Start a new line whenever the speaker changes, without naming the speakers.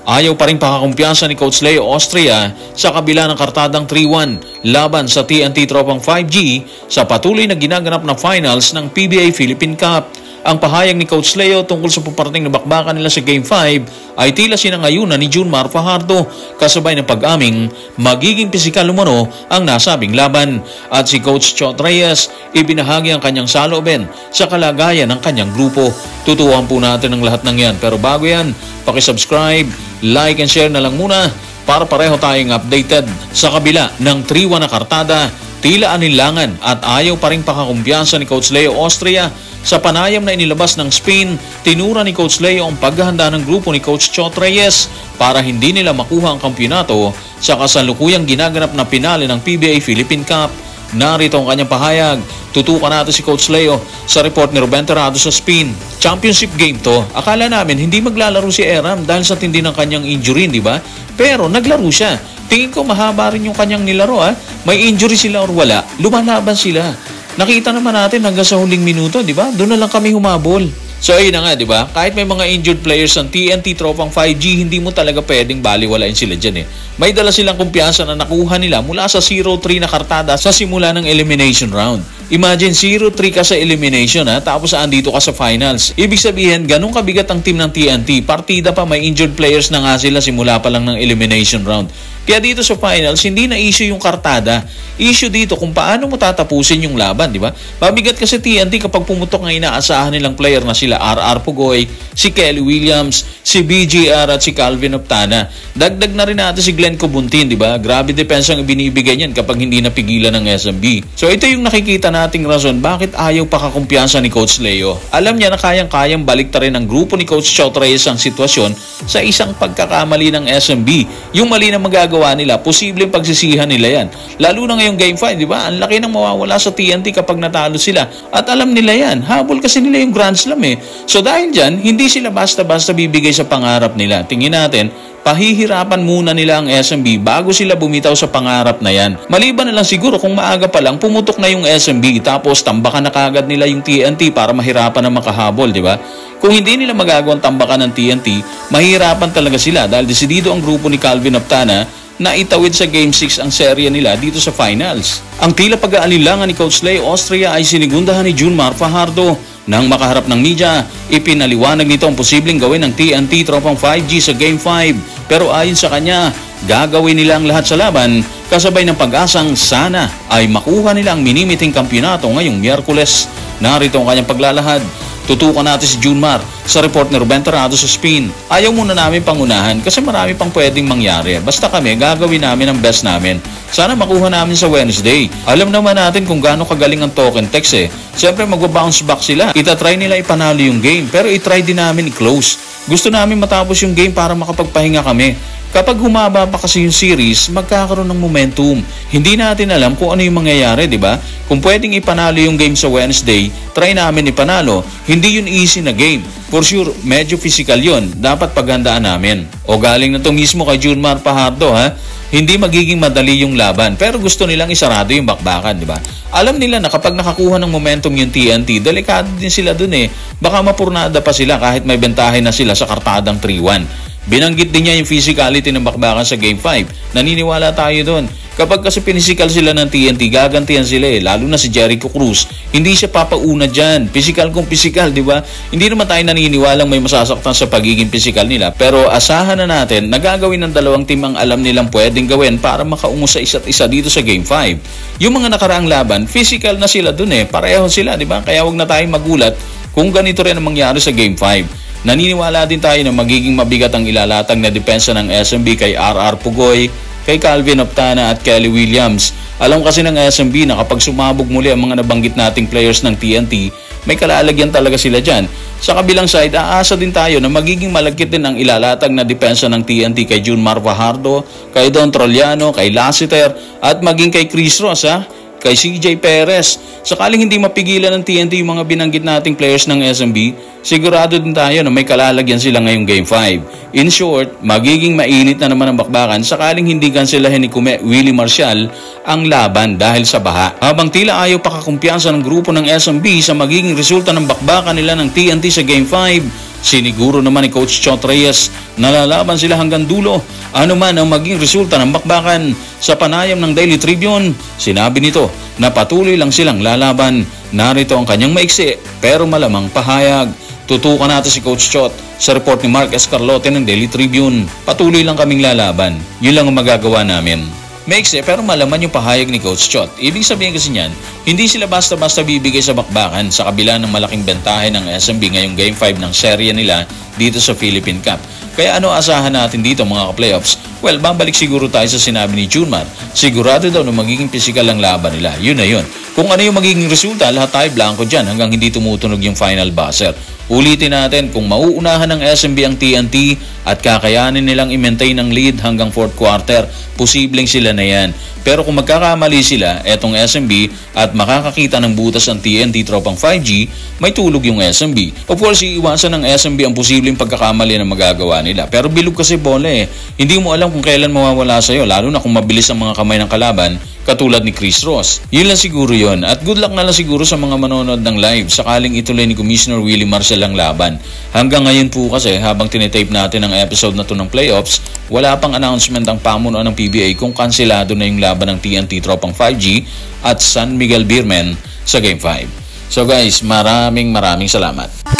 Ayaw pa rin pakakumpiyansa ni Coach Leo Austria sa kabila ng kartadang 3-1 laban sa TNT Tropang 5G sa patuloy na ginaganap na finals ng PBA Philippine Cup. Ang pahayag ni Coach Leo tungkol sa paparating na bakbakan nila sa Game 5 ay tila sinangayunan ni Junmar Fajardo kasabay ng pag-aming magiging pisikal umano ang nasabing laban. At si Coach Chot Reyes ibinahagi ang kanyang saloobin sa kalagayan ng kanyang grupo. Tutuwan po natin ang lahat ng yan, pero bago yan, pakisubscribe, like and share na lang muna para pareho tayong updated. Sa kabila ng 3-1 na kartada, tila anilangan at ayaw pa rin pakakumpiyansa ni Coach Leo Austria sa panayam na inilabas ng Spain. Tinura ni Coach Leo ang paghahanda ng grupo ni Coach Chot Reyes para hindi nila makuha ang kampyonato sa kasalukuyang ginaganap na pinale ng PBA Philippine Cup. Narito ang kanyang pahayag. Tutukan natin si Coach Leo sa report ni Ruben Terrado sa Spain. Championship game to. Akala namin hindi maglalaro si Eram dahil sa tindi ng kanyang injury, di ba? Pero naglaro siya. Tingin ko mahaba rin yung kanyang nilaro, ha? May injury sila or wala, lumalaban sila. Nakita naman natin hanggang sa huling minuto, di ba? Doon na lang kami humabol. So ayun na nga, di ba? Kahit may mga injured players ng TNT Tropang 5G, hindi mo talaga pwedeng baliwalain sila dyan eh. May dala silang kumpiyansa na nakuha nila mula sa 0-3 na kartada sa simula ng elimination round. Imagine 0-3 ka sa elimination, ha? Tapos andito ka sa finals. Ibig sabihin, ganun kabigat ang team ng TNT. Partida pa, may injured players na nga sila simula pa lang ng elimination round. Kaya dito sa finals, hindi na issue yung kartada. Issue dito kung paano mo tatapusin yung laban, di ba? Mabigat kasi TNT kapag pumutok ng inaasahan nilang player na sila RR Pugoy, si Kelly Williams, si BGR at si Calvin Optana. Dagdag na rin natin si Glenn Cobuntin, di ba? Grabe depensa ang binibigay niyan kapag hindi napigilan ng SMB. So ito yung nakikita nating rason bakit ayaw pakakumpiyansa ni Coach Leo. Alam niya na kayang-kayang baliktarin ng grupo ni Coach Chot Reyes ang sitwasyon sa isang pagkakamali ng SMB. Yung mali na magagawa nila, posibleng pagsisihan nila yan. Lalo na ngayong Game 5, di ba? Ang laki ng mawawala sa TNT kapag natalo sila. At alam nila yan. Habol kasi nila yung Grand Slam eh. So dahil dyan, hindi sila basta-basta bibigay sa pangarap nila. Tingin natin, pahihirapan muna nila ang SMB bago sila bumitaw sa pangarap na yan. Maliban na lang siguro kung maaga pa lang pumutok na yung SMB tapos tambakan na kagad nila yung TNT para mahirapan na makahabol, di ba? Kung hindi nila magagawang tambakan ng TNT, mahirapan talaga sila dahil desidido ang grupo ni Calvin Optana na itawid sa Game 6 ang serya nila dito sa finals. Ang tila pag-aalilangan ni Coach Leo Austria ay sinigundahan ni Junmar Fajardo. Nang makaharap ng media, ipinaliwanag nito ang posibleng gawin ng TNT Tropang 5G sa Game 5. Pero ayon sa kanya, gagawin nila ang lahat sa laban kasabay ng pag-asang sana ay makuha nila ang minimiting kampyonato ngayong Miyerkules. Narito ang kanyang paglalahad. Tutukan natin si Junmar sa report ni Ruben Terrado sa Spain. Ayaw muna namin pangunahan kasi marami pang pwedeng mangyari. Basta kami, gagawin namin ang best namin. Sana makuha namin sa Wednesday. Alam naman natin kung gaano kagaling ang token text eh. Siyempre magbabounce back sila. Itatry nila ipanalo yung game pero itry din namin i-close. Gusto namin matapos yung game para makapagpahinga kami. Kapag humaba pa kasi yung series, magkakaroon ng momentum. Hindi natin alam kung ano yung mangyayari, di ba? Kung pwedeng ipanalo yung game sa Wednesday, try namin ipanalo. Hindi yun easy na game. For sure, medyo physical yun. Dapat paghandaan namin. O galing na to mismo kay Junmar Fajardo, ha? Hindi magiging madali yung laban. Pero gusto nilang isarado yung bakbakan, di ba? Alam nila na kapag nakakuha ng momentum yung TNT, delikado din sila dun eh. Baka mapurnada pa sila kahit may bentahin na sila sa kartadang 3-1. Binanggit din niya yung physicality ng bakbakan sa Game 5. Naniniwala tayo doon. Kapag kasi pinisikal sila ng TNT, gagantihan sila eh. Lalo na si Jericho Cruz. Hindi siya papauna dyan. Physical kung physical, di ba? Hindi naman tayo naniniwalang may masasaktan sa pagiging physical nila. Pero asahan na natin, nagagawin ng dalawang team ang alam nilang pwedeng gawin para makaungo sa isa't isa dito sa Game 5. Yung mga nakaraang laban, physical na sila dun eh. Pareho sila, di ba? Kaya wag na tayong magulat kung ganito rin ang mangyari sa Game 5. Naniniwala din tayo na magiging mabigat ang ilalatag na depensa ng SMB kay RR Pugoy, kay Calvin Optana at Kelly Williams. Alam kasi ng SMB na kapag sumabog muli ang mga nabanggit nating players ng TNT, may kalalagyan talaga sila dyan. Sa kabilang side, aasa din tayo na magiging malagkit din ang ilalatag na depensa ng TNT kay Junmar Fajardo, kay Don Trollano, kay Lassiter at maging kay Chris Ross, kay CJ Perez. Sakaling hindi mapigilan ng TNT yung mga binanggit nating players ng SMB, sigurado din tayo na may kalalagyan sila ngayong Game 5. In short, magiging mainit na naman ang bakbakan sakaling hindi kanselahin ni Kume Willie Marcial ang laban dahil sa baha. Habang tila ayaw pakakumpiyansa ng grupo ng SMB sa magiging resulta ng bakbakan nila ng TNT sa Game 5, Siniguro naman ni Coach Chot Reyes na lalaban sila hanggang dulo. Ano man ang maging resulta ng bakbakan. Sa panayam ng Daily Tribune, sinabi nito na patuloy lang silang lalaban. Narito ang kanyang maiksi pero malamang pahayag. Tutukan natin si Coach Chot sa report ni Mark Escarlote ng Daily Tribune. Patuloy lang kaming lalaban. Yun lang ang magagawa namin. Maiksi pero malaman yung pahayag ni Coach Chot. Ibig sabihin kasi niyan, hindi sila basta-basta bibigay sa bakbakan sa kabila ng malaking bentahe ng SMB ngayong Game 5 ng serye nila dito sa Philippine Cup. Kaya ano asahan natin dito mga ka-playoffs? Well, babalik siguro tayo sa sinabi ni Junmar. Sigurado daw na magiging physical ang laban nila. Yun na yun. Kung ano yung magiging resulta, lahat tayo blanco dyan hanggang hindi tumutunog yung final buzzer. Ulitin natin, kung mauunahan ng SMB ang TNT at kakayanin nilang i-maintain ang lead hanggang 4th quarter, posibleng sila na yan. Pero kung magkakamali sila, etong SMB at makakakita ng butas ang TNT tropang 5G, may tulog yung SMB. Of course, iiwasan ng SMB ang posibleng pagkakamali na magagawa nila. Pero bilog kasi bola eh. Hindi mo alam kung kailan mawawala sa'yo, lalo na kung mabilis ang mga kamay ng kalaban, katulad ni Chris Ross. Yun lang siguro yun. At good luck na lang siguro sa mga manonood ng live sakaling ituloy ni Commissioner Willie Marcel ang laban. Hanggang ngayon po kasi habang tinitape natin ang episode na to ng playoffs, wala pang announcement ang pamunuan ng PBA kung kanselado na yung laban ng TNT tropang 5G at San Miguel Beermen sa Game 5. So guys, maraming salamat.